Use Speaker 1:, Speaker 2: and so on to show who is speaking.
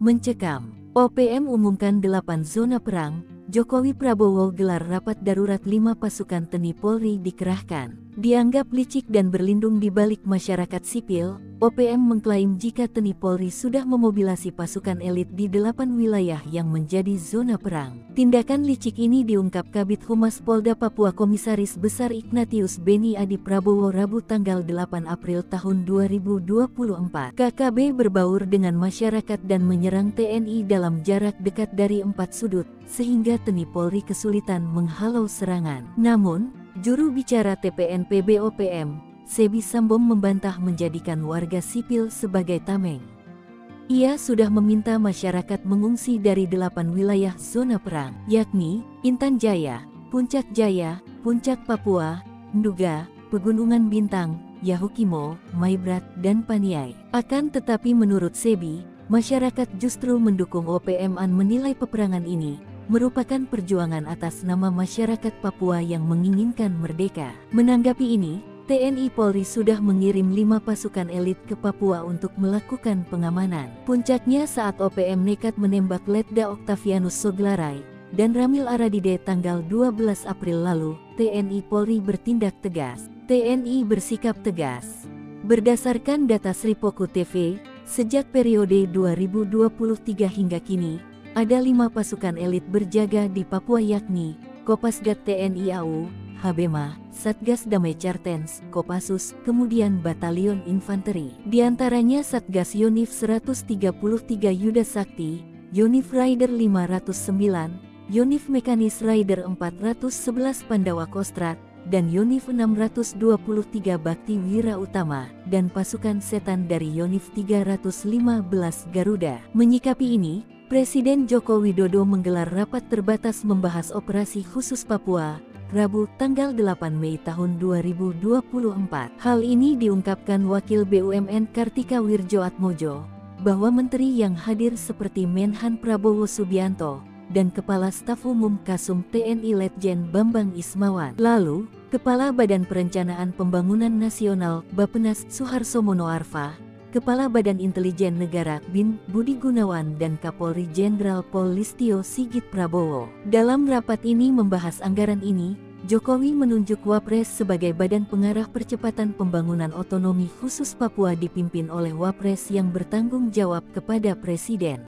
Speaker 1: Mencekam, OPM umumkan 8 zona perang, Jokowi Prabowo gelar rapat darurat 5 pasukan TNI Polri dikerahkan. Dianggap licik dan berlindung di balik masyarakat sipil, OPM mengklaim jika TNI Polri sudah memobilisasi pasukan elit di 8 wilayah yang menjadi zona perang. Tindakan licik ini diungkap Kabid Humas Polda Papua Komisaris Besar Ignatius Beni Adi Prabowo Rabu tanggal 8 April tahun 2024. KKB berbaur dengan masyarakat dan menyerang TNI dalam jarak dekat dari 4 sudut, sehingga TNI Polri kesulitan menghalau serangan. Namun, juru bicara TPNPB OPM, Sebi Sambom membantah menjadikan warga sipil sebagai tameng. Ia sudah meminta masyarakat mengungsi dari 8 wilayah zona perang, yakni Intan Jaya, Puncak Jaya, Puncak Papua, Nduga, Pegunungan Bintang, Yahukimo, Maibrat, dan Paniai. Akan tetapi menurut Sebi, masyarakat justru mendukung OPM-an menilai peperangan ini merupakan perjuangan atas nama masyarakat Papua yang menginginkan merdeka. Menanggapi ini, TNI Polri sudah mengirim 5 pasukan elit ke Papua untuk melakukan pengamanan. Puncaknya saat OPM nekat menembak Letda Octavianus Soglarai dan Ramil Aradide tanggal 12 April lalu, TNI Polri bertindak tegas. TNI bersikap tegas. Berdasarkan data Sripoku TV, sejak periode 2023 hingga kini, ada 5 pasukan elit berjaga di Papua yakni Kopasgat TNI AU, Habema, Satgas Damai Cartens, Kopassus, kemudian Batalion Infanteri. Di antaranya Satgas Yonif 133 Yuda Sakti, Yonif Rider 509, Yonif Mekanis Rider 411 Pandawa Kostrat, dan Yonif 623 Bakti Wira Utama, dan pasukan setan dari Yonif 315 Garuda. Menyikapi ini, Presiden Joko Widodo menggelar rapat terbatas membahas operasi khusus Papua, Rabu tanggal 8 Mei tahun 2024. Hal ini diungkapkan Wakil BUMN Kartika Wirjoatmojo, bahwa menteri yang hadir seperti Menhan Prabowo Subianto, dan Kepala Staf Umum Kasum TNI Letjen Bambang Ismawan. Lalu, Kepala Badan Perencanaan Pembangunan Nasional Bappenas Suharso Monoarfa, Kepala Badan Intelijen Negara BIN Budi Gunawan dan Kapolri Jenderal Pol Listio Sigit Prabowo. Dalam rapat ini membahas anggaran ini, Jokowi menunjuk Wapres sebagai badan pengarah percepatan pembangunan otonomi khusus Papua dipimpin oleh Wapres yang bertanggung jawab kepada Presiden.